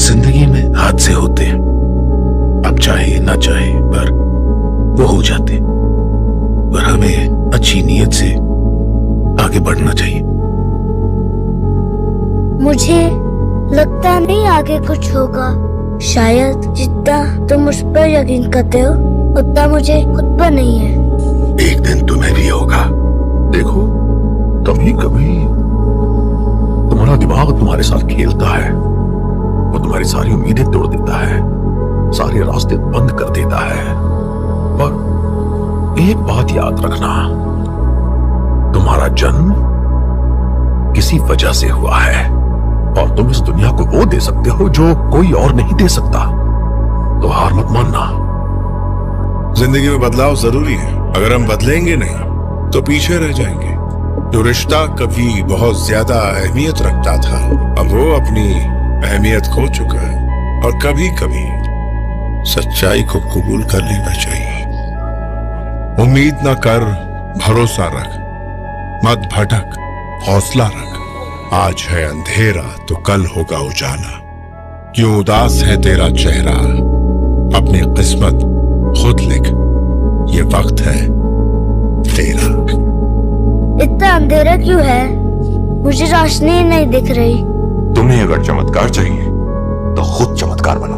जिंदगी में हादसे होते हैं, अब चाहे ना चाहे पर वो हो जाते, पर हमें अच्छी नीयत से आगे बढ़ना चाहिए। मुझे लगता नहीं आगे कुछ होगा। शायद जितना तुम मुझ पर यकीन करते हो उतना मुझे खुद पर नहीं है। एक दिन तुम्हें भी होगा। देखो, कभी कभी तुम्हारा दिमाग तुम्हारे साथ खेलता है, वो तुम्हारी सारी उम्मीदें तोड़ देता है, सारे रास्ते बंद कर देता है। पर एक बात याद रखना, तुम्हारा जन्म किसी वजह से हुआ है और तुम इस दुनिया को वो दे सकते हो जो कोई और नहीं दे सकता। तो हार मत मानना। जिंदगी में बदलाव जरूरी है, अगर हम बदलेंगे नहीं तो पीछे रह जाएंगे। जो रिश्ता कभी बहुत ज्यादा अहमियत रखता था, अब वो अपनी अहमियत खो चुका है। और कभी कभी सच्चाई को कबूल कर लेना चाहिए। उम्मीद न कर, भरोसा रख, मत भटक, हौसला रख। आज है अंधेरा तो कल होगा उजाला। क्यों उदास है तेरा चेहरा, अपनी किस्मत खुद लिख, ये वक्त है तेरा। इतना अंधेरा क्यों है? मुझे रोशनी नहीं दिख रही। तुम्हें अगर चमत्कार चाहिए तो खुद चमत्कार बनो।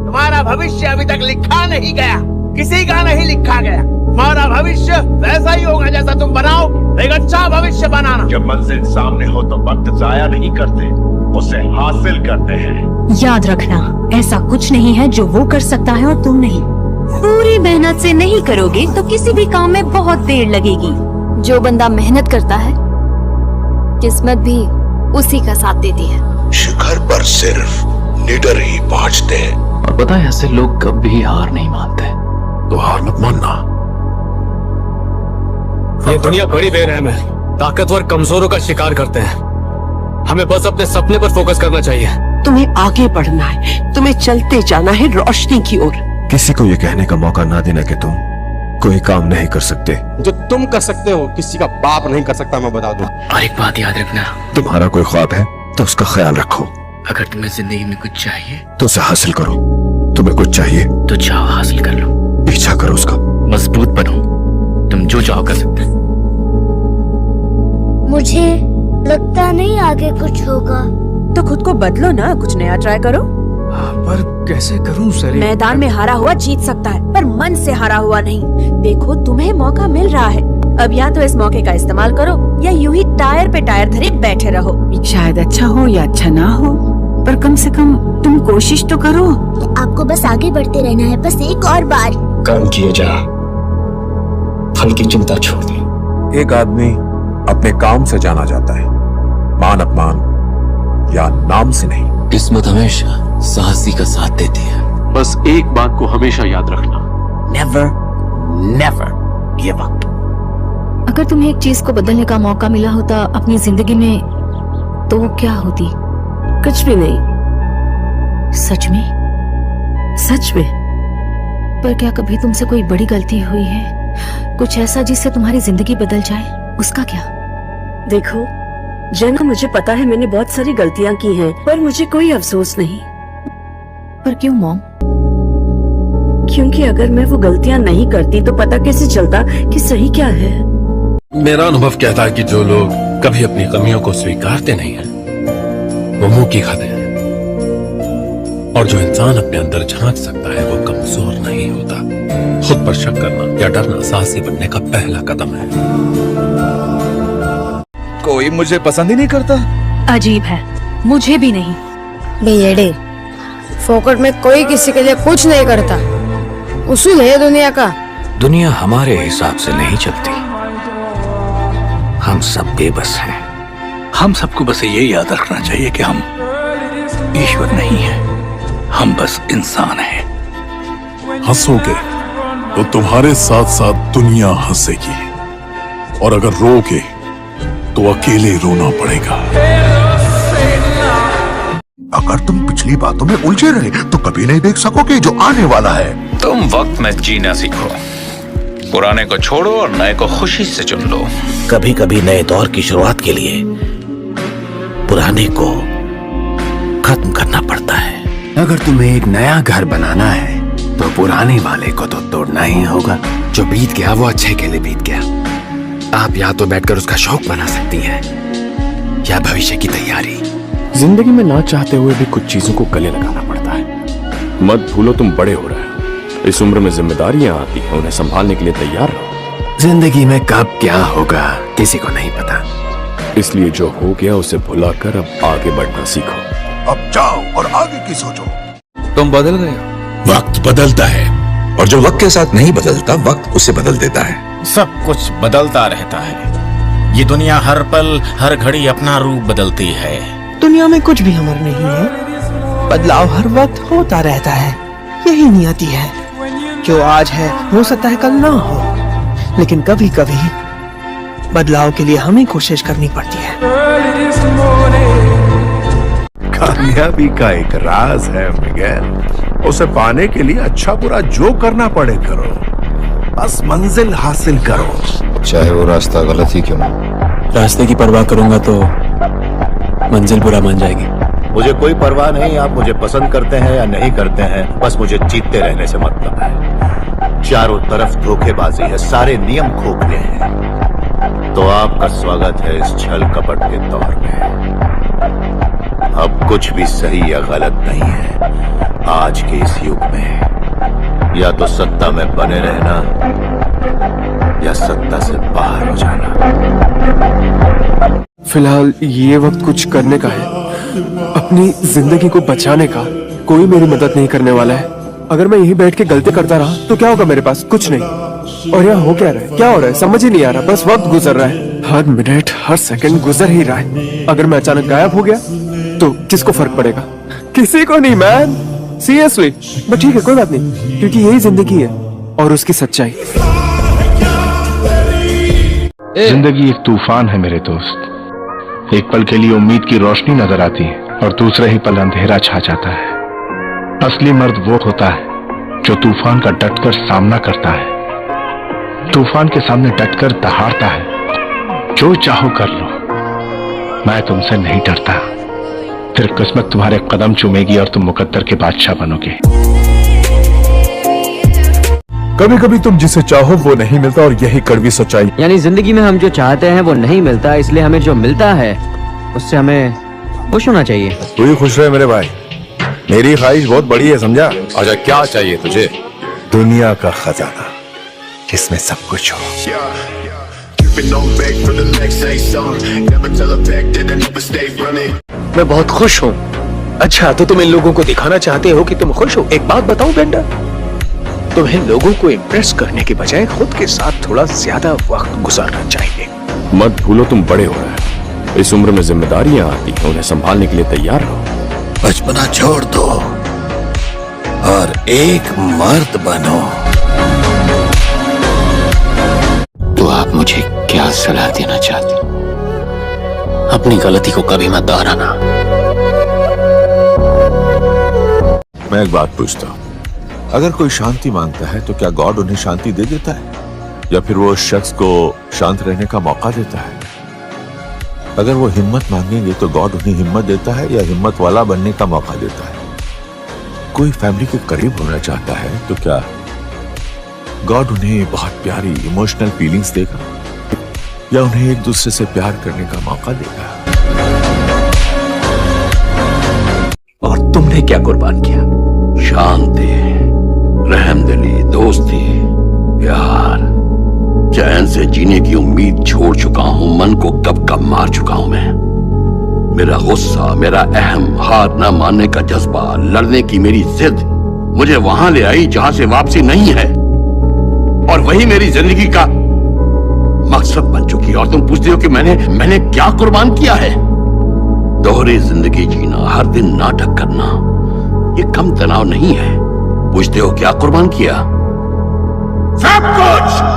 तुम्हारा भविष्य अभी तक लिखा नहीं गया, किसी का नहीं लिखा गया। तुम्हारा भविष्य वैसा ही होगा जैसा तुम बनाओ। एक अच्छा भविष्य बनाना। जब मंजिल सामने हो तो वक्त जाया नहीं करते, उसे हासिल करते हैं। याद रखना, ऐसा कुछ नहीं है जो वो कर सकता है और तुम नहीं। पूरी मेहनत से नहीं करोगे तो किसी भी काम में बहुत देर लगेगी। जो बंदा मेहनत करता है, किस्मत भी उसी का साथ देती है। शिखर पर सिर्फ निडर ही पहुंचते हैं। और पता है, ऐसे लोग कभी हार नहीं मानते। तो हार मत मानना। ये दुनिया बड़ी बेरहम है, ताकतवर कमजोरों का शिकार करते हैं। हमें बस अपने सपने पर फोकस करना चाहिए। तुम्हें आगे बढ़ना है, तुम्हें चलते जाना है रोशनी की ओर। किसी को ये कहने का मौका ना देना कि तुम कोई काम नहीं कर सकते। जो तुम कर सकते हो किसी का बाप नहीं कर सकता, मैं बता दूं। और एक बात याद रखना, तुम्हारा कोई ख्वाब है तो उसका ख्याल रखो। अगर तुम्हें जिंदगी में कुछ चाहिए तो उसे हासिल करो। तुम्हें कुछ चाहिए तो चाहो हासिल कर लो, पीछा करो उसका। मजबूत बनो, तुम जो चाहो कर सकते। मुझे लगता नहीं आगे कुछ होगा। तो खुद को बदलो ना, कुछ नया ट्राई करो। पर कैसे करूं सरी? मैदान में हारा हुआ जीत सकता है, पर मन से हारा हुआ नहीं। देखो, तुम्हें मौका मिल रहा है, अब या तो इस मौके का इस्तेमाल करो या यूं ही टायर पे टायर धरे बैठे रहो। शायद अच्छा हो या अच्छा ना हो, पर कम से कम तुम कोशिश तो करो। आपको बस आगे बढ़ते रहना है, बस एक और बार। काम किए जा, फल की चिंता छोड़ दे। एक आदमी अपने काम से जाना जाता है, मान अपमान या नाम से नहीं। किस्मत हमेशा साहसी का साथ देती है। बस एक बात को हमेशा याद रखना, नेवर नेवर गिव अप। अगर तुम्हें एक चीज को बदलने का मौका मिला होता अपनी जिंदगी में, तो वो क्या होती? कुछ भी नहीं। सच में? सच में। पर क्या कभी तुमसे कोई बड़ी गलती हुई है, कुछ ऐसा जिससे तुम्हारी जिंदगी बदल जाए? उसका क्या? देखो जना, मुझे पता है मैंने बहुत सारी गलतियां की हैं, पर मुझे कोई अफसोस नहीं। पर क्यों मॉम? क्योंकि अगर मैं वो गलतियां नहीं करती तो पता कैसे चलता कि सही क्या है। मेरा अनुभव कहता है कि जो लोग कभी अपनी कमियों को स्वीकारते नहीं हैं, वो मुंह की खाते हैं। और जो इंसान अपने अंदर झांक सकता है वो कमजोर नहीं होता। खुद पर शक करना या डरना साहसी बनने का पहला कदम है। कोई मुझे पसंद ही नहीं करता। अजीब है, मुझे भी नहीं। बेयड़े, फोकट में कोई किसी के लिए कुछ नहीं करता। उसूल है दुनिया का। दुनिया हमारे हिसाब से नहीं चलती, हम सब बेबस हैं। हम सबको बस ये याद रखना चाहिए कि हम ईश्वर नहीं हैं, हम बस इंसान हैं। हंसोगे तो तुम्हारे साथ साथ दुनिया हंसेगी, और अगर रोगे तो अकेले रोना पड़ेगा। अगर तुम पिछली बातों में उलझे रहे तो कभी नहीं देख सकोगे जो आने वाला है। तुम वक्त में जीना सीखो, पुराने को छोड़ो और नए को खुशी से चुन लो। कभी कभी नए दौर की शुरुआत के लिए पुराने को खत्म करना पड़ता है। अगर तुम्हें एक नया घर बनाना है तो पुराने वाले को तो तोड़ना ही होगा। जो बीत गया वो अच्छे के लिए बीत गया। आप या तो बैठकर उसका शौक बना सकती हैं या भविष्य की तैयारी। जिंदगी में ना चाहते हुए भी कुछ चीजों को गले लगाना पड़ता है। मत भूलो तुम बड़े हो रहे हो। इस उम्र में जिम्मेदारियां आती हैं, उन्हें संभालने के लिए तैयार रहो। जिंदगी में कब क्या होगा किसी को नहीं पता, इसलिए जो हो गया उसे भुलाकर अब आगे बढ़ना सीखो। अब जाओ और आगे की सोचो। तुम बदल गए हो। वक्त बदलता है और जो वक्त के साथ नहीं बदलता वक्त उसे बदल देता है। सब कुछ बदलता रहता है। ये दुनिया हर पल हर घड़ी अपना रूप बदलती है। दुनिया में कुछ भी अमर नहीं है, बदलाव हर वक्त होता रहता है। यही नियति है। जो आज है हो सकता है कल ना हो, लेकिन कभी कभी बदलाव के लिए हमें कोशिश करनी पड़ती है। कामयाबी का एक राज है मिगेल, उसे पाने के लिए अच्छा बुरा जो करना पड़े करो, बस मंजिल हासिल करो, चाहे वो रास्ता गलत ही क्यों ना। रास्ते की परवाह करूंगा तो मंजिल बुरा मान जाएगी। मुझे कोई परवाह नहीं आप मुझे पसंद करते हैं या नहीं करते हैं, बस मुझे जीतते रहने से मतलब है। चारों तरफ धोखेबाजी है, सारे नियम खोखले हैं। तो आपका स्वागत है इस छल कपट के दौर में। अब कुछ भी सही या गलत नहीं है आज के इस युग में। या तो सत्ता में बने रहना या सत्ता से बाहर हो जाना। फिलहाल ये वक्त कुछ करने का है, अपनी जिंदगी को बचाने का। कोई मेरी मदद नहीं करने वाला है। अगर मैं यहीं बैठ के गलती करता रहा तो क्या होगा मेरे पास? कुछ नहीं। और यहाँ हो क्या रहा है, क्या हो रहा है समझ ही नहीं आ रहा। बस वक्त गुजर रहा है, हर मिनट हर सेकंड गुजर ही रहा है। अगर मैं अचानक गायब हो गया तो किसको फर्क पड़ेगा? किसी को नहीं मैन, सीरियसली। बट ठीक है कोई बात नहीं, क्योंकि यही जिंदगी है और उसकी सच्चाई। जिंदगी एक तूफान है मेरे दोस्त। एक पल के लिए उम्मीद की रोशनी नजर आती है और दूसरे ही पल अंधेरा छा जाता है। असली मर्द वो होता है जो तूफान का डटकर सामना करता है, तूफान के सामने डटकर दहाड़ता है। जो चाहो कर लो, मैं तुमसे नहीं डरता। फिर किस्मत तुम्हारे कदम चूमेगी और तुम मुकद्दर के बादशाह बनोगे। कभी कभी तुम जिसे चाहो वो नहीं मिलता और यही कड़वी सच्चाई। यानी जिंदगी में हम जो चाहते हैं वो नहीं मिलता, इसलिए हमें जो मिलता है उससे हमें खुश होना चाहिए। तू ही खुश रहे मेरे भाई, मेरी ख्वाहिश बहुत बड़ी है समझा। अच्छा क्या चाहिए तुझे? दुनिया का खजाना जिसमें सब कुछ हो। मैं बहुत खुश हूँ। अच्छा तो तुम इन लोगों को दिखाना चाहते हो कि तुम खुश हो। एक बात बताऊं बेंडर, तुम्हें लोगों को इम्प्रेस करने के बजाय खुद के साथ थोड़ा ज्यादा वक्त गुजारना चाहिए। मत भूलो तुम बड़े हो रहे हो। इस उम्र में जिम्मेदारियां आती हैं, उन्हें संभालने के लिए तैयार रहो। बचपना छोड़ दो और एक मर्द बनो। तो आप मुझे क्या सलाह देना चाहते? अपनी गलती को कभी मत दोहराना। मैं एक बात पूछता हूँ, अगर कोई शांति मांगता है तो क्या गॉड उन्हें शांति दे देता है या फिर वो उस शख्स को शांत रहने का मौका देता है? अगर वो हिम्मत मांगेंगे तो गॉड उन्हें हिम्मत देता है या हिम्मत वाला बनने का मौका देता है? कोई फैमिली के करीब होना चाहता है तो क्या गॉड उन्हें बहुत प्यारी इमोशनल फीलिंग्स देगा या उन्हें एक दूसरे से प्यार करने का मौका देगा? और तुमने क्या कुर्बान किया? शांति, रहमदिली, दोस्ती, प्यार, चैन से जीने की उम्मीद छोड़ चुका हूं। मन को कब कब मार चुका हूं मैं। मेरा गुस्सा, मेरा अहम, हार न मानने का जज्बा, लड़ने की मेरी जिद मुझे वहां ले आई जहां से वापसी नहीं है, और वही मेरी जिंदगी का मकसद बन चुकी है। और तुम पूछते हो कि मैंने क्या कुर्बान किया है? दोहरी जिंदगी जीना, हर दिन नाटक करना, ये कम तनाव नहीं है। पूछते हो क्या कुर्बान किया? सब कुछ।